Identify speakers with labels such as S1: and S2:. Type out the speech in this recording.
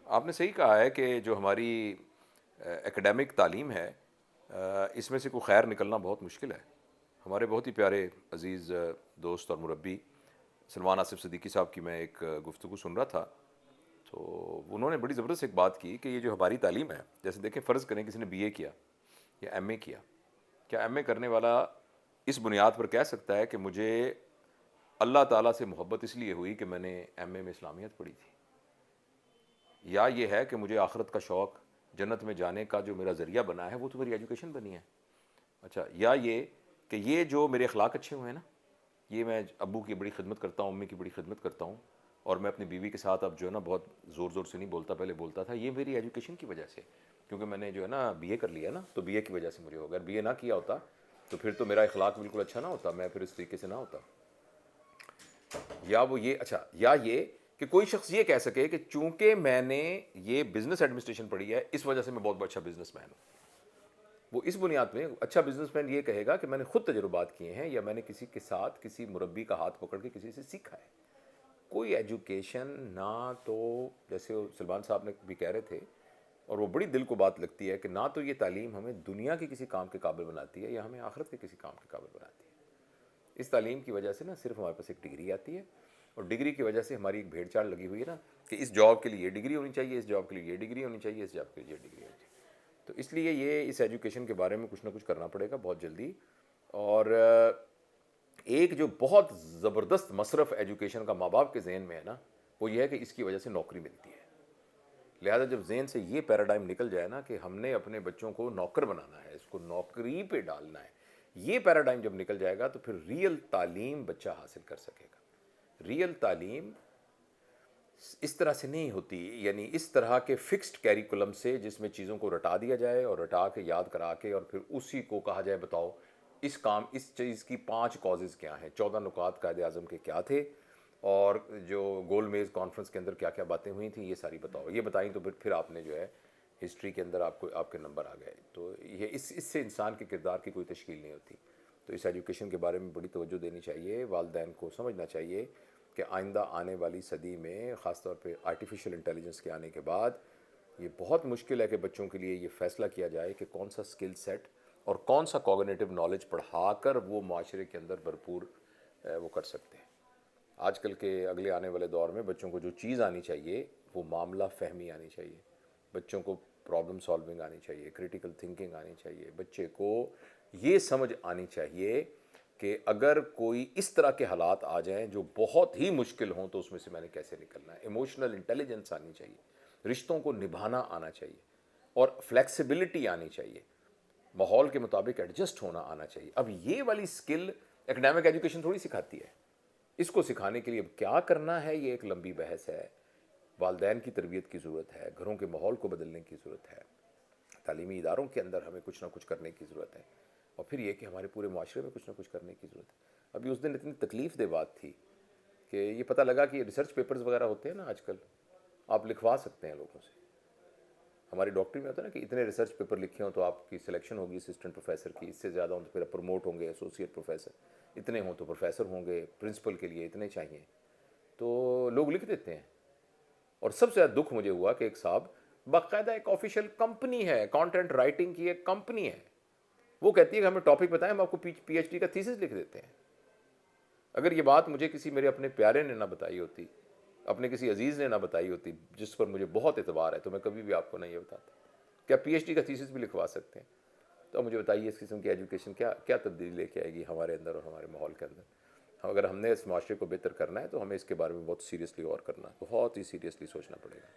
S1: آپ نے صحیح کہا ہے کہ جو ہماری اکیڈیمک تعلیم ہے اس میں سے کوئی خیر نکلنا بہت مشکل ہے. ہمارے بہت ہی پیارے عزیز دوست اور مربی سلمان آصف صدیقی صاحب کی میں ایک گفتگو سن رہا تھا، تو انہوں نے بڑی زبردست ایک بات کی کہ یہ جو ہماری تعلیم ہے، جیسے دیکھیں فرض کریں کسی نے بی اے کیا یا ایم اے کیا، کیا ایم اے کرنے والا اس بنیاد پر کہہ سکتا ہے کہ مجھے اللہ تعالیٰ سے محبت اس لیے ہوئی کہ میں نے ایم اے میں اسلامیت پڑھی تھی، یا یہ ہے کہ مجھے آخرت کا شوق، جنت میں جانے کا جو میرا ذریعہ بنا ہے وہ تو میری ایجوکیشن بنی ہے. اچھا، یا یہ کہ یہ جو میرے اخلاق اچھے ہوئے ہیں نا، یہ میں ابو کی بڑی خدمت کرتا ہوں، امی کی بڑی خدمت کرتا ہوں، اور میں اپنی بیوی کے ساتھ اب جو ہے نا بہت زور زور سے نہیں بولتا، پہلے بولتا تھا، یہ میری ایجوکیشن کی وجہ سے، کیونکہ میں نے جو ہے نا بی اے کر لیا نا، تو بی اے کی وجہ سے مجھے ہو. اگر بی اے نہ کیا ہوتا تو پھر تو میرا اخلاق بالکل اچھا نہ ہوتا، میں پھر اس طریقے سے نہ ہوتا. یا وہ یہ اچھا، یا یہ کہ کوئی شخص یہ کہہ سکے کہ چونکہ میں نے یہ بزنس ایڈمنسٹریشن پڑھی ہے اس وجہ سے میں بہت اچھا بزنس مین ہوں. وہ اس بنیاد میں اچھا بزنس مین یہ کہے گا کہ میں نے خود تجربات کیے ہیں، یا میں نے کسی کے ساتھ کسی مربی کا ہاتھ پکڑ کے کسی سے سیکھا ہے. کوئی ایجوکیشن نہ تو، جیسے سلمان صاحب نے بھی کہہ رہے تھے، اور وہ بڑی دل کو بات لگتی ہے کہ نہ تو یہ تعلیم ہمیں دنیا کے کسی کام کے قابل بناتی ہے یا ہمیں آخرت کے کسی کام کے قابل بناتی ہے. اس تعلیم کی وجہ سے نا صرف ہمارے پاس ایک ڈگری آتی ہے، اور ڈگری کی وجہ سے ہماری ایک بھیڑ چال لگی ہوئی ہے نا کہ اس جاب کے لیے یہ ڈگری ہونی چاہیے، اس جاب کے لیے یہ ڈگری ہونی چاہیے، اس جاب کے لیے یہ ڈگری ہونی چاہیے. تو اس لیے یہ اس ایجوکیشن کے بارے میں کچھ نہ کچھ کرنا پڑے گا بہت جلدی. اور ایک جو بہت زبردست مصرف ایجوکیشن کا ماں باپ کے ذہن میں ہے نا، وہ یہ ہے کہ اس کی وجہ سے نوکری ملتی ہے. لہذا جب ذہن سے یہ پیراڈائم نکل جائے نا کہ ہم نے اپنے بچوں کو نوکر بنانا ہے، اس کو نوکری پہ ڈالنا ہے، یہ پیراڈائم جب نکل جائے گا تو پھر ریئل تعلیم بچہ حاصل کر سکے گا. ریئل تعلیم اس طرح سے نہیں ہوتی، یعنی اس طرح کے فکسڈ کیریکولم سے جس میں چیزوں کو رٹا دیا جائے اور رٹا کے یاد کرا کے اور پھر اسی کو کہا جائے بتاؤ اس چیز کی 5 کازز کیا ہیں، 14 نکات قائد اعظم کے کیا تھے، اور جو گول میز کانفرنس کے اندر کیا کیا باتیں ہوئی تھیں یہ ساری بتاؤ. یہ بتائیں تو پھر آپ نے جو ہے ہسٹری کے اندر آپ کے نمبر آ گئے. تو یہ اس سے انسان کے کردار کی کوئی تشکیل نہیں ہوتی. تو اس ایجوکیشن کے بارے میں بڑی توجہ دینی چاہیے. والدین کو سمجھنا چاہیے کہ آئندہ آنے والی صدی میں خاص طور پہ آرٹیفیشل انٹیلیجنس کے آنے کے بعد یہ بہت مشکل ہے کہ بچوں کے لیے یہ فیصلہ کیا جائے کہ کون سا سکل سیٹ اور کون سا کوگنیٹو نالج پڑھا کر وہ معاشرے کے اندر بھرپور وہ کر سکتے ہیں. آج کل کے اگلے آنے والے دور میں بچوں کو جو چیز آنی چاہیے وہ معاملہ فہمی آنی چاہیے، بچوں کو پرابلم سالونگ آنی چاہیے، کریٹیکل تھنکنگ آنی چاہیے. بچے کو یہ سمجھ آنی چاہیے کہ اگر کوئی اس طرح کے حالات آ جائیں جو بہت ہی مشکل ہوں تو اس میں سے میں نے کیسے نکلنا ہے. ایموشنل انٹیلیجنس آنی چاہیے، رشتوں کو نبھانا آنا چاہیے، اور فلیکسیبلٹی آنی چاہیے، ماحول کے مطابق ایڈجسٹ ہونا آنا چاہیے. اب یہ والی سکل اکیڈیمک ایجوکیشن تھوڑی سکھاتی ہے. اس کو سکھانے کے لیے اب کیا کرنا ہے یہ ایک لمبی بحث ہے. والدین کی تربیت کی ضرورت ہے، گھروں کے ماحول کو بدلنے کی ضرورت ہے، تعلیمی اداروں کے اندر ہمیں کچھ نہ کچھ کرنے کی ضرورت ہے، اور پھر یہ کہ ہمارے پورے معاشرے میں کچھ نہ کچھ کرنے کی ضرورت ہے. ابھی اس دن اتنی تکلیف دہ بات تھی کہ یہ پتہ لگا کہ یہ ریسرچ پیپرز وغیرہ ہوتے ہیں نا آج کل، آپ لکھوا سکتے ہیں لوگوں سے. ہماری ڈاکٹری میں ہوتا ہے نا کہ اتنے ریسرچ پیپر لکھے ہوں تو آپ کی سلیکشن ہوگی اسسٹنٹ پروفیسر کی، اس سے زیادہ ہوں تو پھر پروموٹ ہوں گے ایسوسیٹ پروفیسر، اتنے ہوں تو پروفیسر ہوں گے، پرنسپل کے لیے اتنے چاہیے. تو لوگ لکھ دیتے ہیں. اور سب سے زیادہ دکھ مجھے ہوا کہ ایک صاحب باقاعدہ ایک آفیشیل کمپنی ہے، کانٹینٹ رائٹنگ کی ایک کمپنی ہے، وہ کہتی ہے کہ ہمیں ٹاپک بتائیں، ہم آپ کو پی ایچ ڈی کا تھیسس لکھ دیتے ہیں. اگر یہ بات مجھے کسی میرے اپنے پیارے نے نہ بتائی ہوتی، اپنے کسی عزیز نے نہ بتائی ہوتی جس پر مجھے بہت اعتبار ہے، تو میں کبھی بھی آپ کو نہیں یہ بتاتا. کیا پی ایچ ڈی کا تھیسس بھی لکھوا سکتے ہیں؟ تو مجھے بتائیے اس قسم کی ایجوکیشن کیا تبدیلی لے کے آئے گی ہمارے اندر اور ہمارے ماحول کے اندر. اگر ہم نے اس معاشرے کو بہتر کرنا ہے تو ہمیں اس کے بارے میں بہت سیریسلی غور کرنا ہے، بہت ہی سیریسلی سوچنا پڑے گا.